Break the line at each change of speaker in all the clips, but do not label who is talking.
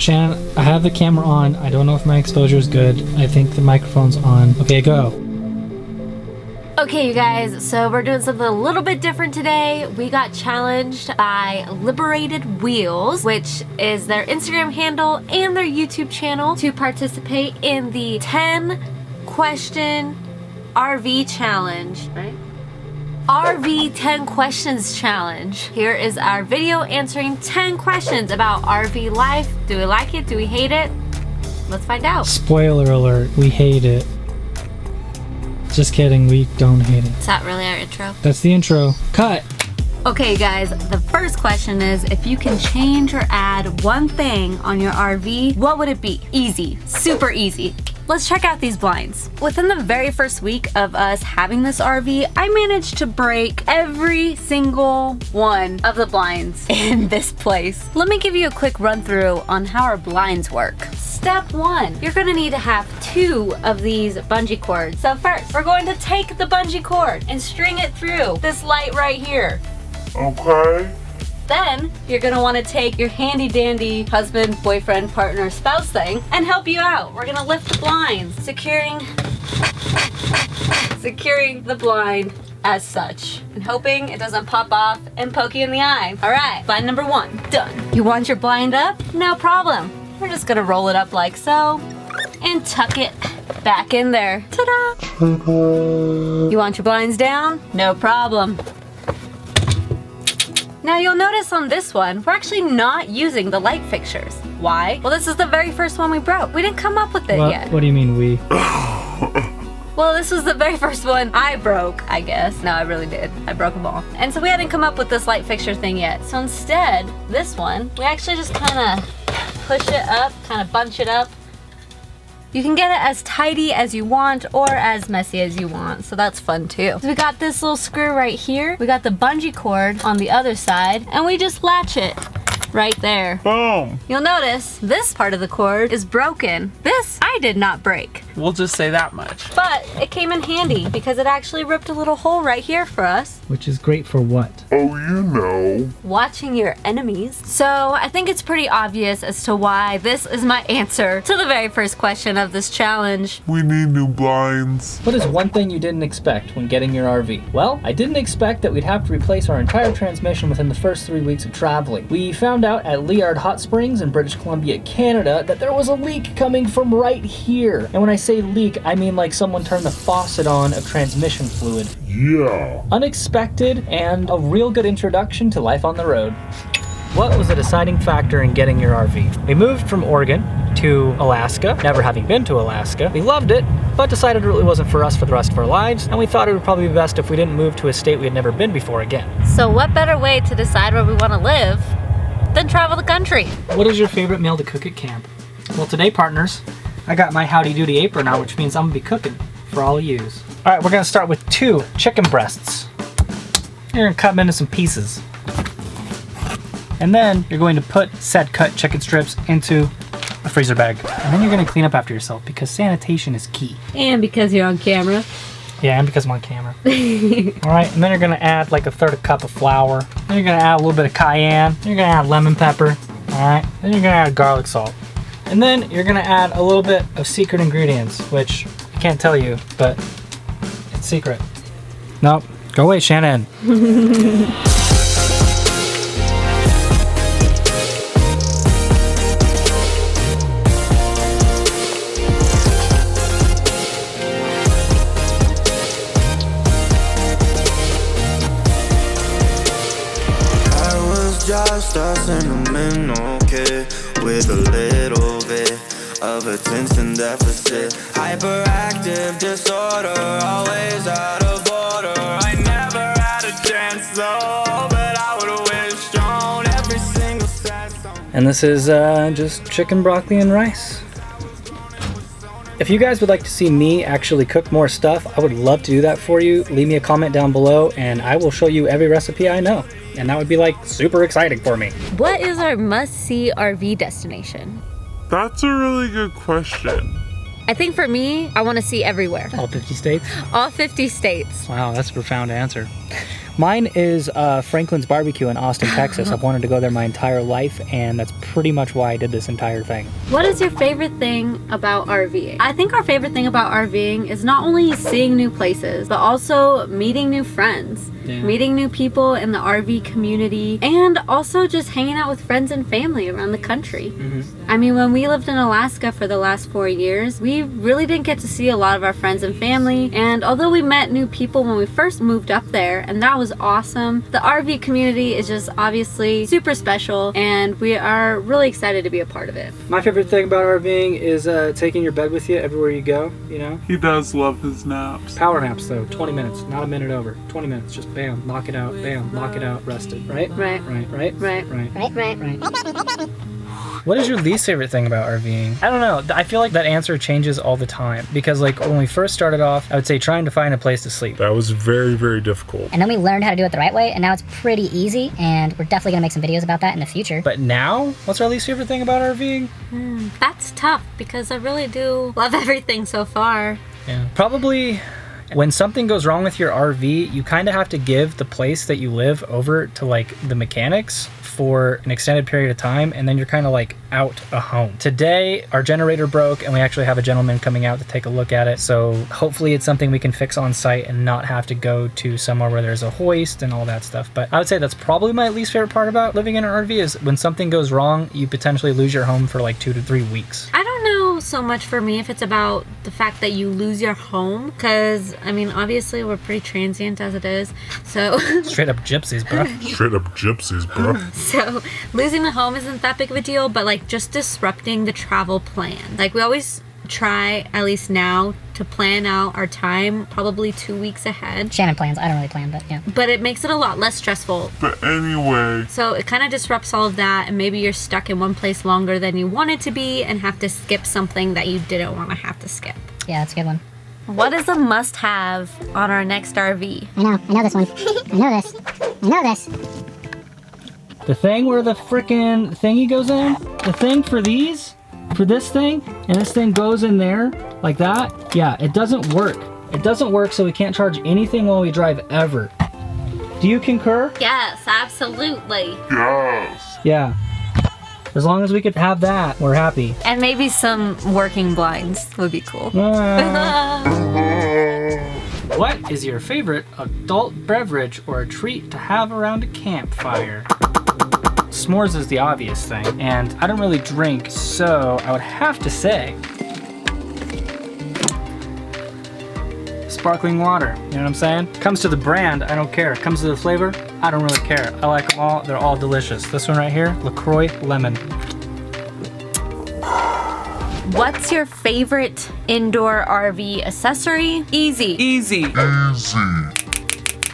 Shannon, I have the camera on. I don't know if my exposure is good. I think the microphone's on. Okay, go.
Okay, you guys, so we're doing something a little bit different today. We got challenged by Liberated Wheels, which is their Instagram handle and their YouTube channel, to participate in the 10 question RV challenge, right? RV 10 questions challenge. Here is our video answering 10 questions about RV life. Do we like it? Do we hate it? Let's find out.
Spoiler alert, we hate it. Just kidding, we don't hate it.
Is that really our intro?
That's the intro. Cut.
Okay guys, the first question is, if you can change or add one thing on your RV, what would it be? Easy, super easy. Let's check out these blinds. Within the very first week of us having this RV, I managed to break every single one of the blinds in this place. Let me give you a quick run through on how our blinds work. Step 1, you're gonna need to have 2 of these bungee cords. So first, we're going to take the bungee cord and string it through this light right here.
Okay.
Then you're gonna wanna take your handy dandy husband, boyfriend, partner, spouse thing and help you out. We're gonna lift the blinds, securing the blind as such, and hoping it doesn't pop off and poke you in the eye. All right, blind number 1, done. You want your blind up? No problem. We're just gonna roll it up like so and tuck it back in there. Ta-da! You want your blinds down? No problem. Now you'll notice on this one, we're actually not using the light fixtures. Why? Well, this is the very first one we broke. We didn't come up with it yet.
What do you mean we?
Well, this was the very first one I broke, I guess. No, I really did. I broke them all. And so we hadn't come up with this light fixture thing yet. So instead, this one, we actually just kind of push it up, kind of bunch it up. You can get it as tidy as you want or as messy as you want, so that's fun too. So we got this little screw right here. We got the bungee cord on the other side, and we just latch it right there.
Boom.
You'll notice this part of the cord is broken. This I did not break.
We'll just say that much.
But it came in handy because it actually ripped a little hole right here for us.
Which is great for what?
Oh, you know.
Watching your enemies. So I think it's pretty obvious as to why this is my answer to the very first question of this challenge.
We need new blinds.
What is one thing you didn't expect when getting your RV? Well, I didn't expect that we'd have to replace our entire transmission within the first 3 weeks of traveling. We found out at Liard Hot Springs in British Columbia, Canada, that there was a leak coming from right here. And when I say leak, I mean like someone turned the faucet on of transmission fluid.
Yeah.
Unexpected and a real good introduction to life on the road. What was the deciding factor in getting your RV? We moved from Oregon to Alaska, never having been to Alaska. We loved it, but decided it really wasn't for us for the rest of our lives, and we thought it would probably be best if we didn't move to a state we had never been before again.
So what better way to decide where we want to live than travel the country?
What is your favorite meal to cook at camp? Well, today, partners, I got my Howdy Doody apron on, which means I'm gonna be cooking for all of yous. All right, we're gonna start with 2 chicken breasts. You're gonna cut them into some pieces. And then you're going to put said cut chicken strips into a freezer bag. And then you're gonna clean up after yourself because sanitation is key.
And because you're on camera.
Yeah, and because I'm on camera. All right, and then you're gonna add like a 1/3 cup of flour. Then you're gonna add a little bit of cayenne. Then you're gonna add lemon pepper. All right, then you're gonna add garlic salt. And then you're gonna add a little bit of secret ingredients, which I can't tell you, but it's secret. Nope, go away, Shannon.
Just a sentimental kid with a little bit of attention deficit. Hyperactive disorder, always out of order. I never had a chance though, but I would've wished on every single sad song.
And this is just chicken, broccoli, and rice. If you guys would like to see me actually cook more stuff, I would love to do that for you. Leave me a comment down below and I will show you every recipe I know. And that would be like super exciting for me.
What is our must-see RV destination?
That's a really good question.
I think for me, I want to see everywhere.
All 50 states?
All 50 states.
Wow, that's a profound answer. Mine is Franklin's Barbecue in Austin, Texas. I've wanted to go there my entire life, and that's pretty much why I did this entire thing.
What is your favorite thing about RVing? I think our favorite thing about RVing is not only seeing new places, but also meeting new friends.
Yeah.
Meeting new people in the RV community, and also just hanging out with friends and family around the country. I mean, when we lived in Alaska for the last 4 years, we really didn't get to see a lot of our friends and family, and although we met new people when we first moved up there, and that was awesome, the RV community is just obviously super special, and we are really excited to be a part of it.
My favorite thing about RVing is taking your bed with you everywhere you go, you know?
He does love his naps.
Power naps though, 20 minutes, not a minute over. 20 minutes, just bam, knock it out, bam, knock it out, rested, right?
Right.
Right, right?
Right.
Right. What is your least favorite thing about RVing? I don't know. I feel like that answer changes all the time because like when we first started off, I would say trying to find a place to sleep.
That was very, very difficult.
And then we learned how to do it the right way, and now it's pretty easy, and we're definitely gonna make some videos about that in the future.
But now, what's our least favorite thing about RVing?
That's tough because I really do love everything so far.
Yeah. Probably when something goes wrong with your RV, you kind of have to give the place that you live over to like the mechanics for an extended period of time, and then you're kind of like out a home. Today, our generator broke, and we actually have a gentleman coming out to take a look at it, so hopefully it's something we can fix on site and not have to go to somewhere where there's a hoist and all that stuff. But I would say that's probably my least favorite part about living in an RV is when something goes wrong, you potentially lose your home for like 2 to 3 weeks.
I don't know so much for me if it's about the fact that you lose your home, because I mean obviously we're pretty transient as it is, so
Straight up gypsies, bro.
Straight up gypsies, bro.
so losing the home isn't that big of a deal, but like just disrupting the travel plan. Like we always try, at least now, to plan out our time probably 2 weeks ahead.
Shannon plans. I don't really plan, but yeah.
But it makes it a lot less stressful.
But anyway,
So it kind of disrupts all of that, and maybe you're stuck in one place longer than you wanted to be and have to skip something that you didn't want to have to skip.
Yeah, that's a good one.
What is a must-have on our next RV?
I know this one. I know this.
The thing where the frickin' thingy goes in? The thing for these? For this thing? And this thing goes in there like that? Yeah, it doesn't work. It doesn't work, so we can't charge anything while we drive ever. Do you concur?
Yes, absolutely.
yes.
Yeah. As long as we could have that, we're happy.
And maybe some working blinds would be cool.
What is your favorite adult beverage or a treat to have around a campfire? S'mores is the obvious thing, and I don't really drink, so I would have to say sparkling water. You know what I'm saying? Comes to the brand, I don't care. Comes to the flavor, I don't really care. I like them all, they're all delicious. This one right here, LaCroix Lemon.
What's your favorite indoor RV accessory? Easy.
Easy.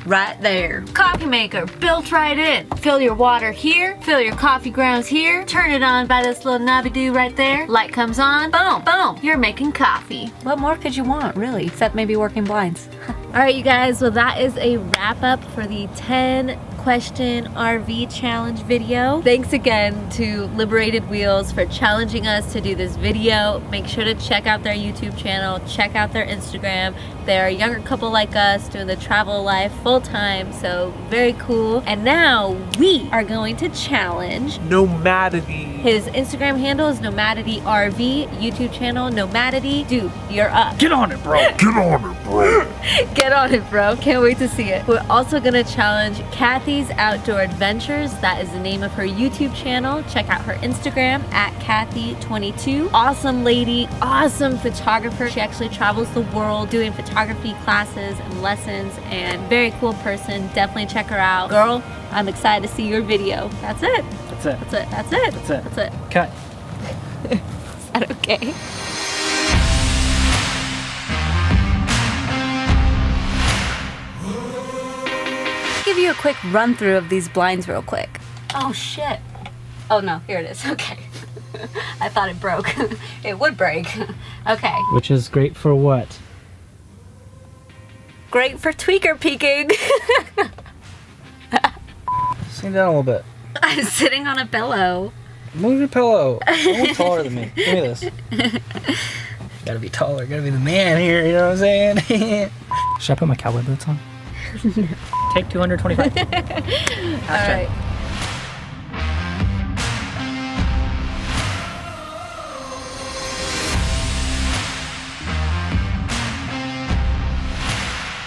Right there. Coffee maker built right in. Fill your water here, fill your coffee grounds here, turn it on by this little knobby-doo right there. Light comes on, boom, boom, you're making coffee. What more could you want, really, except maybe working blinds? All right, you guys, well that is a wrap up for the 10 question RV challenge video. Thanks again to Liberated Wheels for challenging us to do this video. Make sure to check out their YouTube channel, check out their Instagram. They're a younger couple like us doing the travel life full time, so very cool. And now we are going to challenge
Nomadity.
his Instagram handle is Nomadity RV, YouTube channel Nomadity. Dude, you're up.
Get on it, bro.
Get on it, bro.
Get on it, bro. Can't wait to see it. We're also gonna challenge Kathy's Outdoor Adventures. That is the name of her YouTube channel. Check out her Instagram at Kathy22. Awesome lady, awesome photographer. She actually travels the world doing photography classes and lessons, and very cool person. Definitely check her out. Girl, I'm excited to see your video. That's it.
That's it.
That's it. That's it.
That's it.
That's it.
Cut.
Is that okay? Give you a quick run through of these blinds real quick. Oh shit. Oh no, here it is. Okay. I thought it broke. It would break. Okay.
Which is great for what?
Great for tweaker peeking.
Sing down a little bit.
I'm sitting on a pillow.
Move your pillow. You're taller than me. Give me this. Gotta be taller. Gotta be the man here. You know what I'm saying? Should I put my cowboy boots on?
No.
Take 225.
All right.